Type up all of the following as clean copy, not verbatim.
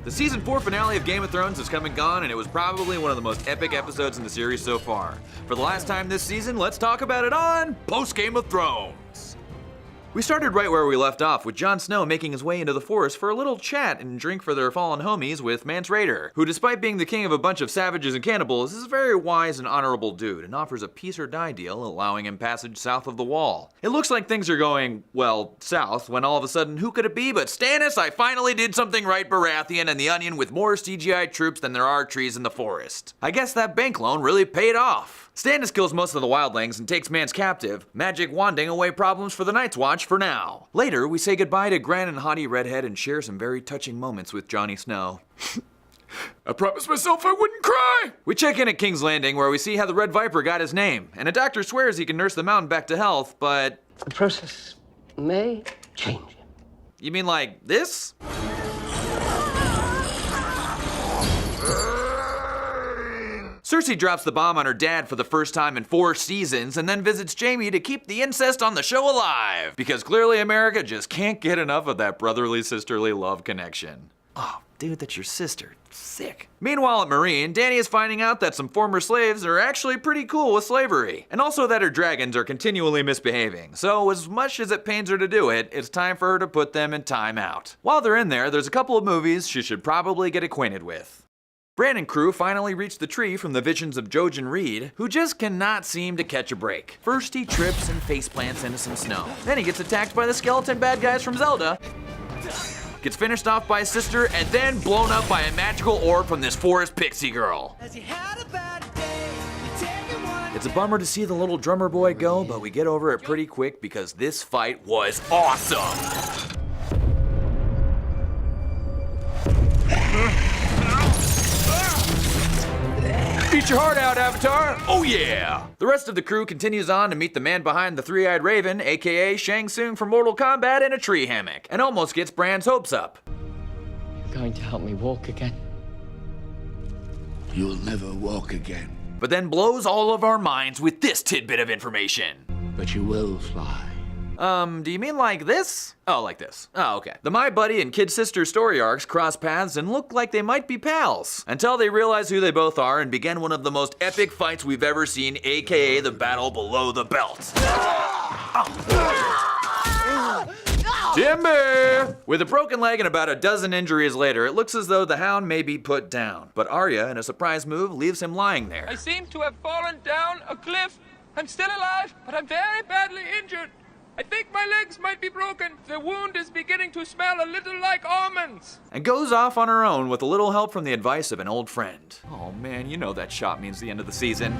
The season 4 finale of Game of Thrones has come and gone, and it was probably one of the most epic episodes in the series so far. For the last time this season, let's talk about it on Post Game of Thrones. We started right where we left off, with Jon Snow making his way into the forest for a little chat and drink for their fallen homies with Mance Rayder, who despite being the king of a bunch of savages and cannibals, is a very wise and honorable dude and offers a peace or die deal, allowing him passage south of the wall. It looks like things are going, well, south, when all of a sudden, who could it be but Stannis? I finally did something right, Baratheon and the Onion, with more CGI troops than there are trees in the forest. I guess that bank loan really paid off. Stannis kills most of the wildlings and takes Mance captive, magic wanding away problems for the Night's Watch for now. Later, we say goodbye to Gran and Hottie Redhead and share some very touching moments with Johnny Snow. I promised myself I wouldn't cry! We check in at King's Landing where we see how the Red Viper got his name, and a doctor swears he can nurse the mountain back to health, but... The process may change him. You mean like this? Cersei drops the bomb on her dad for the first time in 4 seasons and then visits Jaime to keep the incest on the show alive, because clearly America just can't get enough of that brotherly sisterly love connection. Oh, dude, that's your sister. Sick. Meanwhile at Marine, Dany is finding out that some former slaves are actually pretty cool with slavery, and also that her dragons are continually misbehaving, so as much as it pains her to do it, it's time for her to put them in time out. While they're in there's a couple of movies she should probably get acquainted with. Bran and crew finally reach the tree from the visions of Jojen Reed, who just cannot seem to catch a break. First he trips and faceplants into some snow. Then he gets attacked by the skeleton bad guys from Zelda, gets finished off by his sister, and then blown up by a magical orb from this forest pixie girl. It's a bummer to see the little drummer boy go, but we get over it pretty quick because this fight was awesome. Eat your heart out, Avatar! Oh yeah! The rest of the crew continues on to meet the man behind the three-eyed raven, aka Shang Tsung from Mortal Kombat, in a tree hammock, and almost gets Bran's hopes up. You're going to help me walk again? You'll never walk again. But then blows all of our minds with this tidbit of information. But you will fly. Do you mean like this? Oh, like this. Oh, okay. The My Buddy and Kid Sister story arcs cross paths and look like they might be pals, until they realize who they both are and begin one of the most epic fights we've ever seen, aka the battle below the belt. Timber! With a broken leg and about a dozen injuries later, it looks as though the Hound may be put down, but Arya, in a surprise move, leaves him lying there. I seem to have fallen down a cliff. I'm still alive, but I'm very badly injured. I think my legs might be broken. The wound is beginning to smell a little like almonds. And goes off on her own with a little help from the advice of an old friend. Oh man, you know that shot means the end of the season.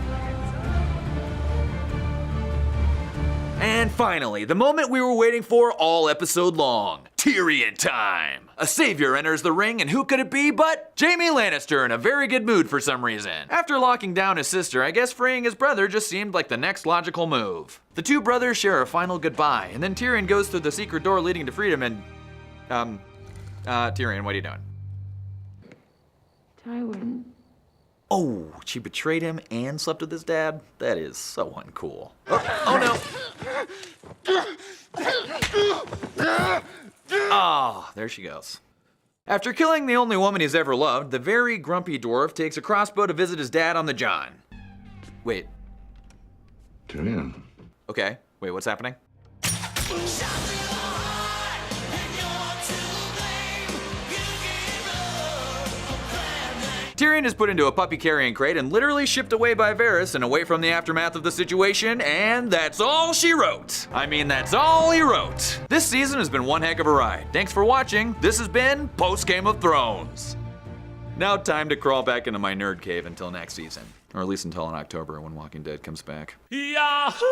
And finally, the moment we were waiting for all episode long. Tyrion time! A savior enters the ring, and who could it be but Jaime Lannister, in a very good mood for some reason. After locking down his sister, I guess freeing his brother just seemed like the next logical move. The two brothers share a final goodbye, and then Tyrion goes through the secret door leading to freedom and... Tyrion, what are you doing? Tywin. Oh, she betrayed him and slept with his dad? That is so uncool. Oh no! Ah, there she goes. After killing the only woman he's ever loved, the very grumpy dwarf takes a crossbow to visit his dad on the John. Wait. Tyrion. Okay, wait, what's happening? Tyrion is put into a puppy carrying crate and literally shipped away by Varys and away from the aftermath of the situation, and that's all she wrote. I mean, that's all he wrote. This season has been one heck of a ride. Thanks for watching. This has been Post Game of Thrones. Now time to crawl back into my nerd cave until next season. Or at least until in October when Walking Dead comes back. Yahoo!